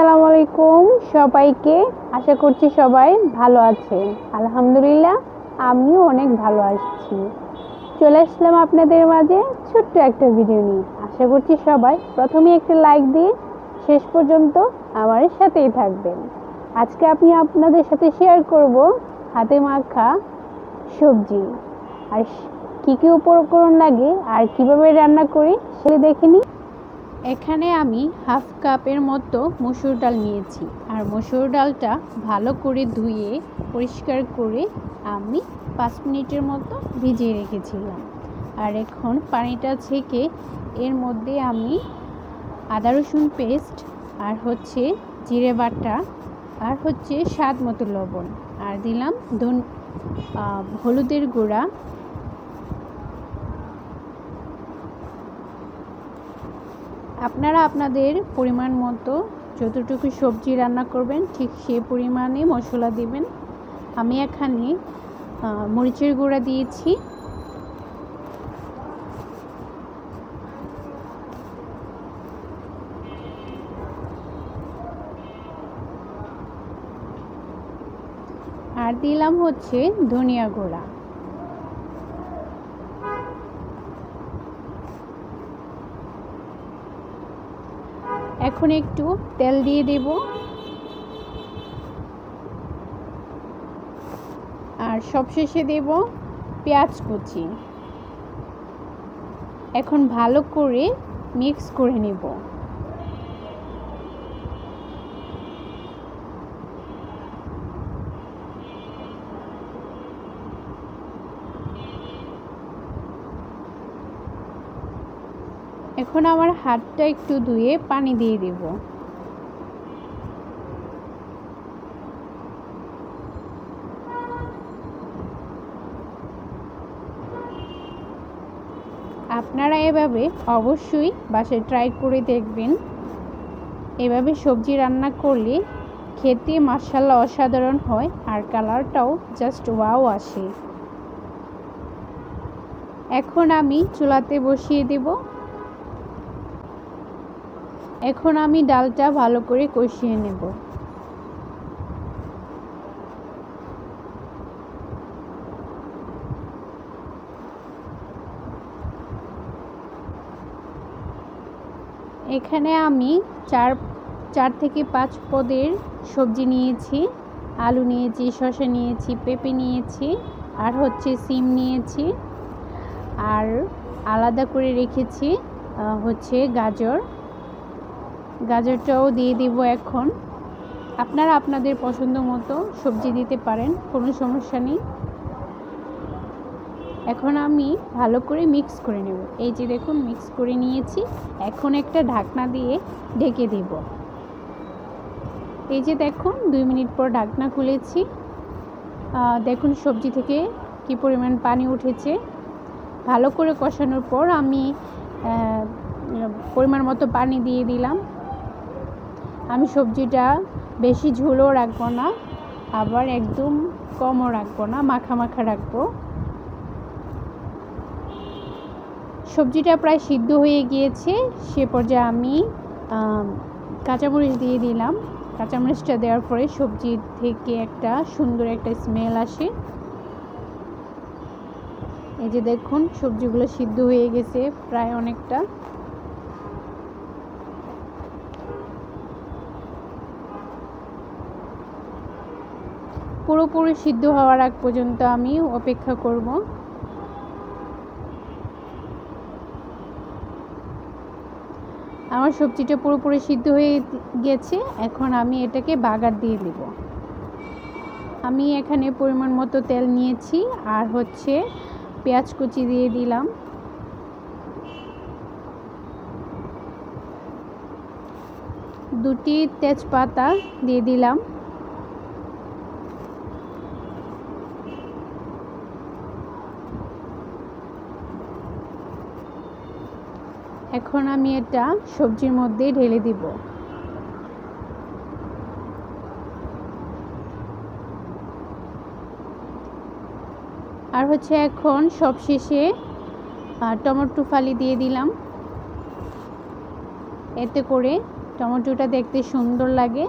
আসসালামু আলাইকুম সবাইকে। আশা করছি সবাই ভালো আছেন। আলহামদুলিল্লাহ আমিও অনেক ভালো আছি। চলে আসলাম আপনাদের মাঝে ছোট্ট একটা ভিডিও নিয়ে। আশা করছি সবাই প্রথমে একটা লাইক দিয়ে শেষ পর্যন্ত আমার সাথেই থাকবেন। আজকে আমি আপনাদের সাথে শেয়ার করব হাতে মাখা সবজি আর কী কী উপকরণ লাগে আর কিভাবে রান্না করি সেটা দেখে নিই। এখানে আমি হাফ কাপের মতো মসুর ডাল নিয়েছি, আর মসুর ডালটা ভালো করে ধুয়ে পরিষ্কার করে আমি 5 মিনিটের মতো ভিজিয়ে রেখেছিলাম। আর এখন পানিটা ছেঁকে এর মধ্যে আমি আদা রসুন পেস্ট আর জিরে বাটা আর স্বাদ মতো লবণ আর দিলাম হলুদের গুঁড়া। আপনারা আপনাদের পরিমাণ মতো যতটুকু সবজি রান্না করবেন ঠিক সেই পরিমাণে মশলা দিবেন। আমি এখানে মরিচের গুঁড়া দিয়েছি, আর দিলাম ধনিয়া গুঁড়া। এখন একটু তেল দিয়ে দেব আর সবশেষে দেব পেঁয়াজ কুচি। এখন ভালো করে মিক্স করে নেব। এখন আমার হাতটা একটু ধুয়ে পানি দিয়ে দেব। আপনারা এভাবে অবশ্যই বাসায় ট্রাই করে দেখবেন। এভাবে সবজি রান্না করলে খেতে মাশাআল্লাহ অসাধারণ হয় আর কালারটাও জাস্ট ওয়াও আসে। এখন আমি চুলাতে বসিয়ে দেব। এখন আমি ডালটা ভালো করে কষিয়ে নেব। এখানে আমি চার থেকে 5 পদের সবজি নিয়েছি। আলু নিয়েছি, শসা নিয়েছি, পেঁপে নিয়েছি আর সিম নিয়েছি, আর আলাদা করে রেখেছি গাজরটাও দিয়ে দিব। এখন আপনারা আপনাদের পছন্দ মতো সবজি দিতে পারেন, কোনো সমস্যা নেই। এখন আমি ভালো করে মিক্স করে নেব। এই যে দেখুন মিক্স করে নিয়েছি। এখন একটা ঢাকনা দিয়ে ঢেকে দেব। এই যে দেখুন 2 মিনিট পর ঢাকনা খুলেছি। দেখুন সবজি থেকে কি পরিমাণ পানি উঠেছে। ভালো করে কষানোর পর আমি পরিমাণ মতো পানি দিয়ে দিলাম। আমি সবজিটা বেশি ঝোলও রাখবো না, আবার একদম কমও রাখবো না, মাখা মাখা রাখবো। সবজিটা প্রায় সিদ্ধ হয়ে গিয়েছে। সে পর্যায়ে আমি কাঁচামরিচ দিয়ে দিলাম। কাঁচামরিচটা দেওয়ার পরে সবজি থেকে একটা সুন্দর একটা স্মেল আসে। এই যে দেখুন সবজিগুলো সিদ্ধ হয়ে গেছে প্রায় অনেকটা। পুরোপুরি সিদ্ধ হওয়ার আগ পর্যন্ত আমি অপেক্ষা করব। আমার সবজিটা পুরোপুরি সিদ্ধ হয়ে গেছে। এখন আমি এটাকে বাগার দিয়ে দেব। আমি এখানে পরিমাণ মতো তেল নিয়েছি আর পেঁয়াজ কুচি দিয়ে দিলাম। দুটি তেজপাতা দিয়ে দিলাম। এখন আমি এটা সবজির মধ্যে ঢেলে দিব। আর এখন সবশেষে টমেটো ফালি দিয়ে দিলাম। এতে করে টমেটোটা দেখতে সুন্দর লাগে,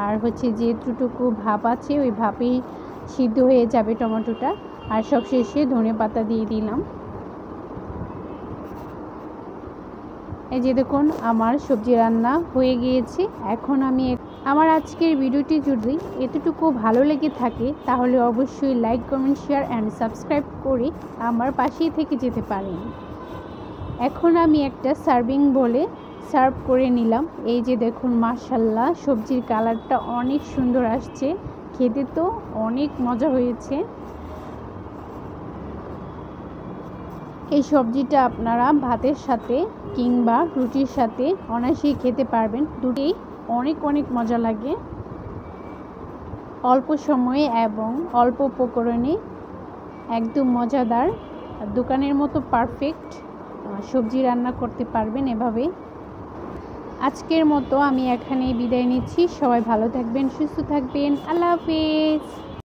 আর হচ্ছে যেটুকু ভাপ আছে ওই ভাপেই সিদ্ধ হয়ে যাবে টমেটোটা। আর সবশেষে ধনেপাতা দিয়ে দিলাম। এই যে দেখুন আমার সবজি রান্না হয়ে গিয়েছে। এখন আমি আমার আজকের ভিডিওটি যদি এতটুকু ভালো লেগে থাকে তাহলে অবশ্যই like, comment, share and subscribe করে আমার পাশেই থেকে যেতে পারেন। এখন আমি একটা সার্ভিং বলে সার্ভ করে নিলাম। এই যে দেখুন মাশাআল্লাহ সবজির কালারটা অনেক সুন্দর আসছে, খেতে তো অনেক মজা হয়েছে। এই সবজিটা আপনারা ভাতের সাথে কিংবা রুটির সাথে অনায়াসেই খেতে পারবেন, দুটোই অনেক অনেক মজা লাগে। অল্প সময়ে এবং অল্প উপকরণে একদম মজাদার, দোকানের মতো পারফেক্ট সবজি রান্না করতে পারবেন এভাবে। আজকের মতো আমি এখানেই বিদায় নিচ্ছি। সবাই ভালো থাকবেন, সুস্থ থাকবেন। আল্লাহ হাফেজ।